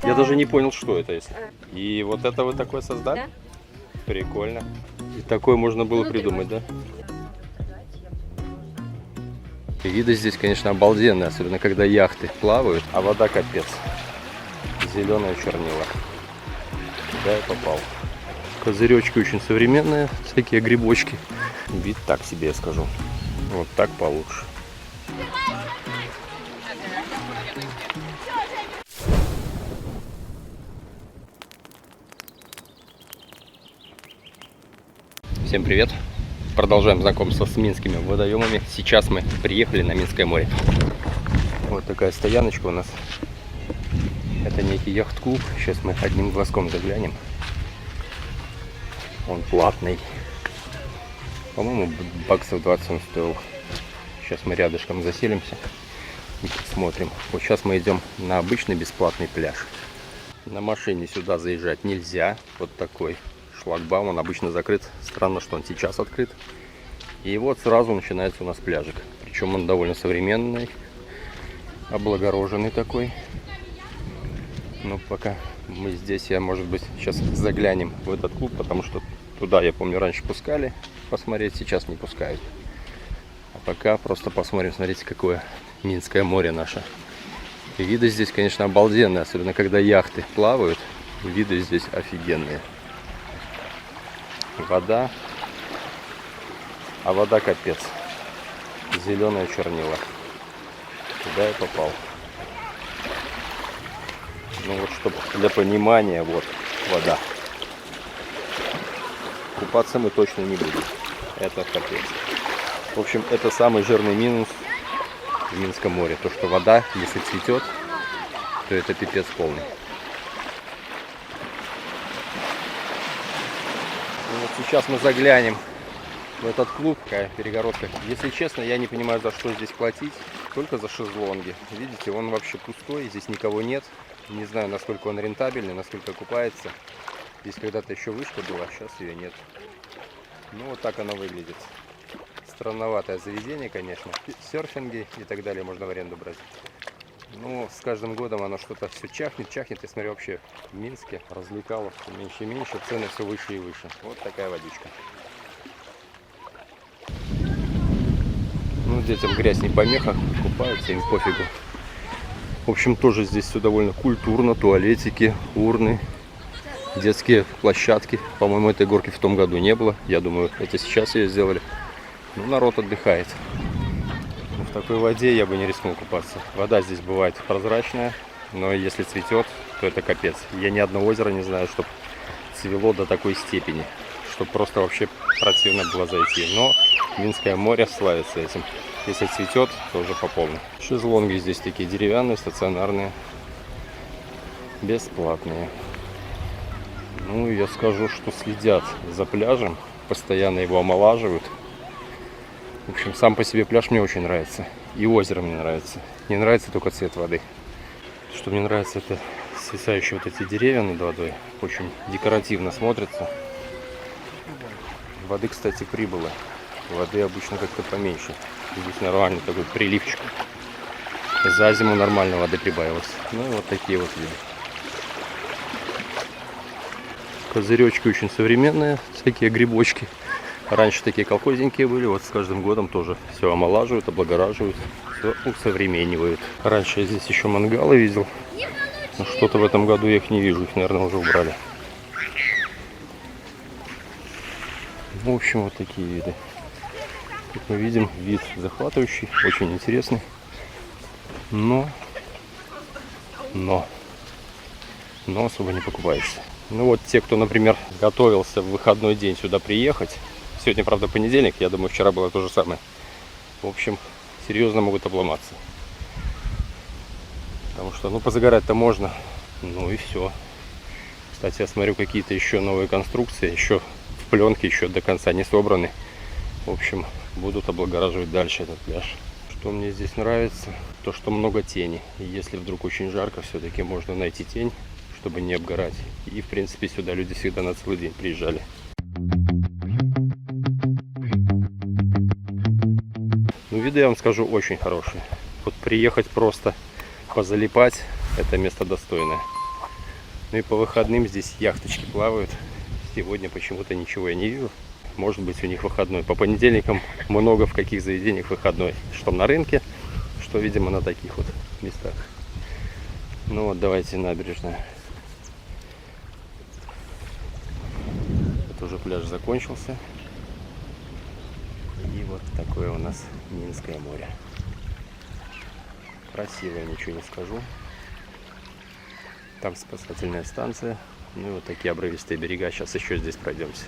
Я даже не понял, что это если. И вот это вы такое создали? Да. Прикольно. И такое можно было придумать, да? И виды здесь, конечно, обалденные, особенно когда яхты плавают, а вода капец. Зеленое чернила. Куда я попал? Козыречки очень современные, всякие грибочки. Вид так себе, я скажу. Вот так получше. Всем привет! Продолжаем знакомство с минскими водоемами. Сейчас мы приехали на Минское море. Вот такая стояночка у нас. Это некий яхт-клуб. Сейчас мы одним глазком заглянем. Он платный. По-моему, баксов 20 он стоил. Сейчас мы рядышком заселимся и посмотрим. Вот сейчас мы идем на обычный бесплатный пляж. На машине сюда заезжать нельзя. Вот такой шлагбаум, он обычно закрыт. Странно, что он сейчас открыт. И вот сразу начинается у нас пляжик. Причем он довольно современный, облагороженный такой. Но пока мы здесь, я, может быть, сейчас заглянем в этот клуб, потому что туда, я помню, раньше пускали посмотреть, сейчас не пускают. А пока просто посмотрим, смотрите, какое Минское море наше. И виды здесь, конечно, обалденные, особенно когда яхты плавают. Виды здесь офигенные. Вода, а вода капец. Зеленое чернила. Куда я попал? Ну вот, чтобы для понимания, вот вода. Купаться мы точно не будем. Это капец. В общем, это самый жирный минус в Минском море. То, что вода, если цветет, то это пипец полный. Вот сейчас мы заглянем в этот клуб. Такая перегородка. Если честно, я не понимаю, за что здесь платить. Только за шезлонги. Видите, он вообще пустой, здесь никого нет. Не знаю, насколько он рентабельный, насколько окупается. Здесь когда-то еще вышка была, сейчас ее нет. Ну вот так оно выглядит. Странноватое заведение, конечно. Серфинги и так далее можно в аренду брать. Но с каждым годом оно что-то все чахнет. Я смотрю, вообще в Минске развлекалов все меньше и меньше, цены все выше и выше. Вот такая водичка. Ну, детям грязь не помеха, купаются, им пофигу. В общем, тоже здесь все довольно культурно. Туалетики, урны, детские площадки. По-моему, этой горки в том году не было. Я думаю, это сейчас ее сделали. Ну, народ отдыхает. Но в такой воде я бы не рискнул купаться. Вода здесь бывает прозрачная, но если цветет, то это капец. Я ни одного озера не знаю, чтобы цвело до такой степени, чтобы просто вообще противно было зайти. Но Минское море славится этим. Если цветет, то уже по полной. Шезлонги здесь такие деревянные, стационарные, бесплатные. Ну, я скажу, что следят за пляжем, постоянно его омолаживают. В общем, сам по себе пляж мне очень нравится. И озеро мне нравится. Не нравится только цвет воды. Что мне нравится, это свисающие вот эти деревья над водой. Очень декоративно смотрится. Воды, кстати, прибыло. Воды обычно как-то поменьше. Здесь нормальный такой приливчик. За зиму нормально воды прибавилось. Ну и вот такие вот виды. Козыречки очень современные, всякие грибочки. Раньше такие колхозненькие были, вот с каждым годом тоже все омолаживают, облагораживают, все усовременивают. Раньше я здесь еще мангалы видел, но что-то в этом году я их не вижу, их, наверное, уже убрали. В общем, вот такие виды. Тут мы видим вид захватывающий, очень интересный, но особо не покупается. Ну вот те, кто, например, готовился в выходной день сюда приехать, сегодня, правда, понедельник, я думаю, вчера было то же самое. В общем, серьезно могут обломаться. Потому что, ну, позагорать-то можно, ну и все. Кстати, я смотрю, какие-то еще новые конструкции, еще в пленке, еще до конца не собраны. В общем, будут облагораживать дальше этот пляж. Что мне здесь нравится, то что много тени. И если вдруг очень жарко, все-таки можно найти тень, чтобы не обгорать. И в принципе сюда люди всегда на целый день приезжали. Ну, виды, я вам скажу, очень хорошие. Вот приехать просто позалипать, это место достойное. Ну и по выходным здесь яхточки плавают. Сегодня почему-то ничего я не вижу. Может быть, у них выходной. По понедельникам много в каких заведениях выходной. Что на рынке, что, видимо, на таких вот местах. Ну вот, давайте набережная. Это уже пляж закончился. И вот такое у нас Минское море. Красивое, ничего не скажу. Там спасательная станция. Ну и вот такие обрывистые берега. Сейчас еще здесь пройдемся.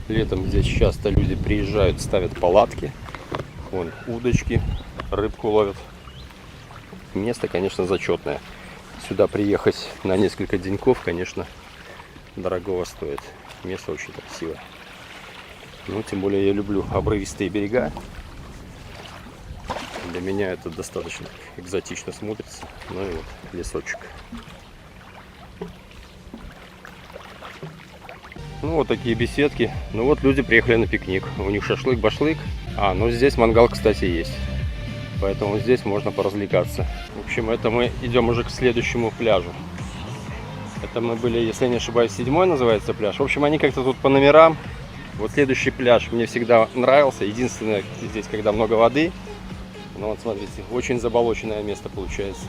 Летом здесь часто люди приезжают, ставят палатки. Вон удочки, рыбку ловят. Место, конечно, зачетное. Сюда приехать на несколько деньков, конечно, дорогого стоит. Место очень красивое. Ну, тем более я люблю обрывистые берега. Для меня это достаточно экзотично смотрится. Ну и вот лесочек. Ну, вот такие беседки. Ну, вот люди приехали на пикник. У них шашлык-башлык. Ну здесь мангал, кстати, есть. Поэтому здесь можно поразвлекаться. В общем, это мы идем уже к следующему пляжу. Это мы были, если я не ошибаюсь, 7-й называется пляж. В общем, они как-то тут по номерам. Вот следующий пляж мне всегда нравился. Единственное, здесь, когда много воды. Ну вот, смотрите, очень заболоченное место получается.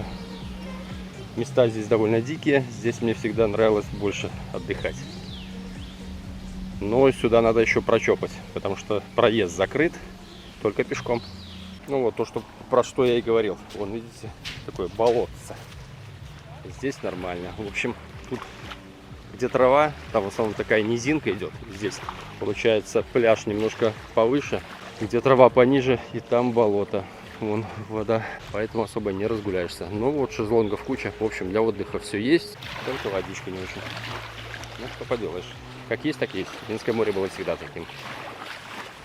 Места здесь довольно дикие. Здесь мне всегда нравилось больше отдыхать. Но сюда надо еще прочопать, потому что проезд закрыт, только пешком. Ну вот то, про что я и говорил. Вон, видите, такое болотце. Здесь нормально. В общем, тут где трава, там в основном такая низинка идет. Здесь получается пляж немножко повыше, где трава пониже, и там болото. Вон вода, поэтому особо не разгуляешься. Ну вот шезлонгов куча. В общем, для отдыха все есть, только водичка не очень. Ну что поделаешь. Как есть, так есть. Минское море было всегда таким.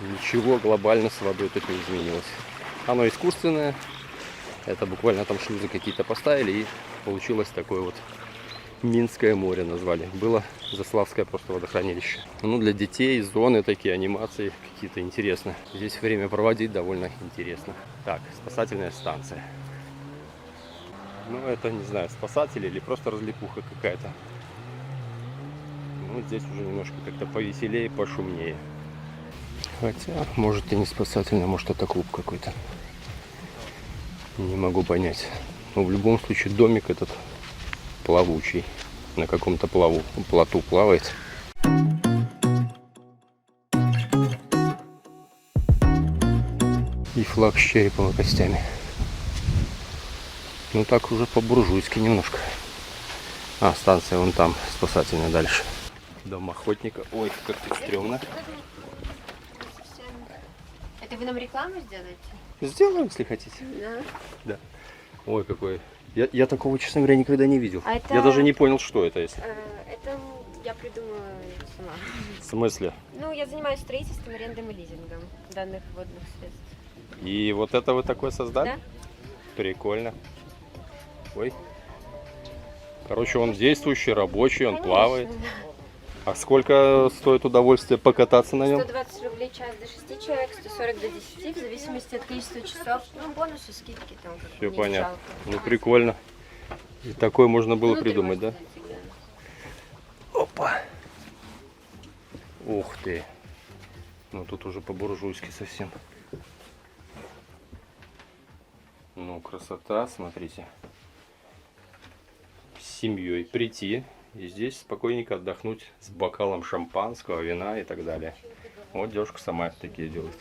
Ничего глобально с водой тут не изменилось. Оно искусственное. Это буквально там шлюзы какие-то поставили, и получилось такое вот Минское море назвали. Было Заславское просто водохранилище. Ну, для детей зоны такие, анимации какие-то интересные. Здесь время проводить довольно интересно. Так, спасательная станция. Ну, это, не знаю, спасатели или просто развлекуха какая-то. Ну, здесь уже немножко как-то повеселее, пошумнее. Хотя, может и не спасательный, может это клуб какой-то. Не могу понять. Но в любом случае домик этот плавучий. На каком-то плоту плавает. И флаг с черепом и костями. Ну так уже по-буржуйски немножко. Станция вон там, спасательная дальше. Дом охотника. Ой, как тут стрёмно. Это вы нам рекламу сделаете? Сделаем, если хотите. Да. Да. Ой, какой. Я такого, честно говоря, никогда не видел. Это... Я даже не понял, что это, если. Это я придумала сама. В смысле? Ну, я занимаюсь строительством, арендой и лизингом данных водных средств. И вот это вы такое создали? Да. Прикольно. Ой. Короче, он действующий, рабочий, он Конечно. плавает. А сколько стоит удовольствие покататься на нем? 120 рублей час до 6 человек, 140 до 10, в зависимости от количества часов. Ну, бонусы, скидки там. Все понятно. Ну, прикольно. И такое можно было придумать, да? Опа. Ух ты. Ну, тут уже по-буржуйски совсем. Ну, красота, смотрите. С семьей прийти и здесь спокойненько отдохнуть с бокалом шампанского, вина и так далее. Вот девушка сама такие делает.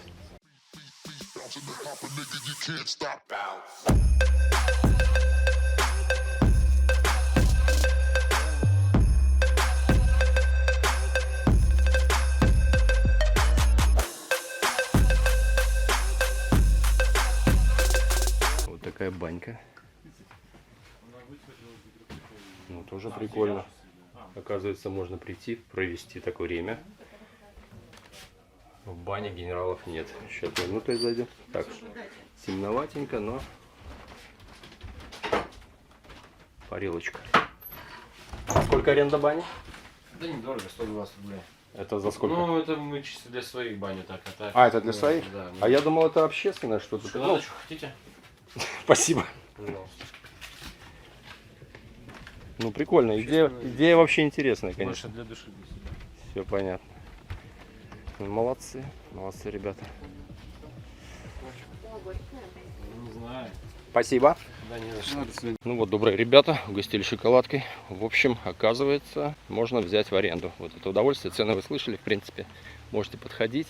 Вот такая банька. Ну, тоже прикольно. Оказывается, можно прийти, провести такое время. В бане генералов нет. Сейчас минуту зайдем. Так, темноватенько, но парилочка. Сколько аренда бани? Да недорого, 120 рублей. Это за сколько? Ну, это мы чисто для своих бани так. Это для своих? Да. А я думал, это общественное что-то. Что надо, что хотите? Спасибо. Пожалуйста. Ну прикольно, идея вообще интересная, конечно. Больше для души. Все понятно. Ну, молодцы, ребята. Не знаю. Спасибо. Да не за что. Ну вот, добрые ребята, угостили шоколадкой. В общем, оказывается, можно взять в аренду. Вот это удовольствие, цены вы слышали, в принципе. Можете подходить.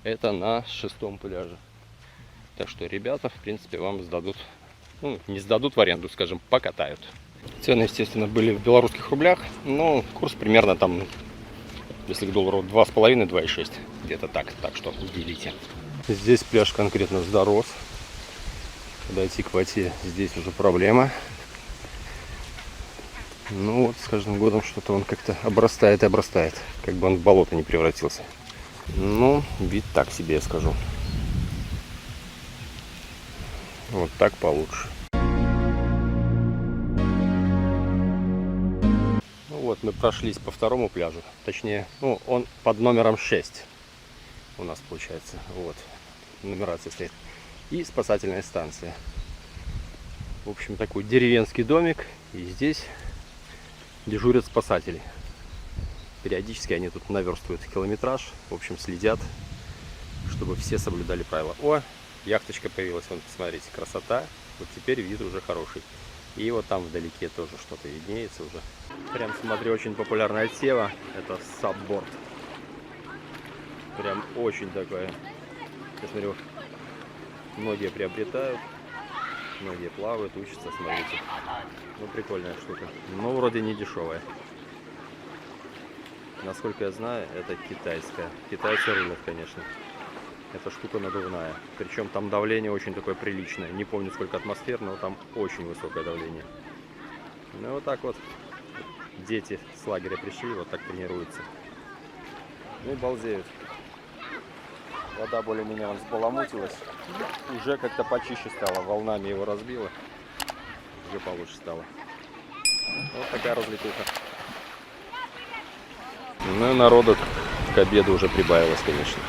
Это на 6-м пляже. Так что ребята, в принципе, вам сдадут, ну, не сдадут в аренду, скажем, покатают. Цены, естественно, были в белорусских рублях, но курс примерно там, если к доллару 2,5-2,6, где-то так. Так что делите. Здесь пляж конкретно зарос. Подойти к воде здесь уже проблема. Ну вот, с каждым годом что-то он как-то обрастает и обрастает. Как бы он в болото не превратился. Ну, вид так себе, я скажу. Вот так получше. Ну вот, мы прошлись по второму пляжу. Точнее, ну, он под номером 6 у нас получается. Вот, нумерация стоит. И спасательная станция. В общем, такой деревенский домик. И здесь дежурят спасатели. Периодически они тут наверстывают километраж. В общем, следят, чтобы все соблюдали правила. О, яхточка появилась. Вон, посмотрите, красота. Вот теперь вид уже хороший. И вот там вдалеке тоже что-то виднеется уже. Прям, смотри, очень популярная тема. Это сабборд. Прям очень такое. Я смотрю, многие приобретают, многие плавают, учатся, смотрите. Ну, прикольная штука. Но вроде не дешевая. Насколько я знаю, это китайская. Китайцы рулят, конечно. Эта штука надувная. Причем там давление очень такое приличное. Не помню, сколько атмосфер, но там очень высокое давление. Ну, вот так вот. Дети с лагеря пришли, вот так тренируются. Ну и балдеют. Вода более-менее взбаламутилась. Уже как-то почище стало. Волнами его разбило. Уже получше стало. Вот такая развлекуха. Ну и народу к обеду уже прибавилось, конечно.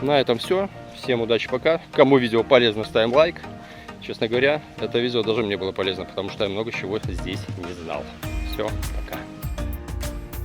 На этом все. Всем удачи, пока. Кому видео полезно, ставим лайк. Честно говоря, это видео даже мне было полезно, потому что я много чего здесь не знал. Все, пока.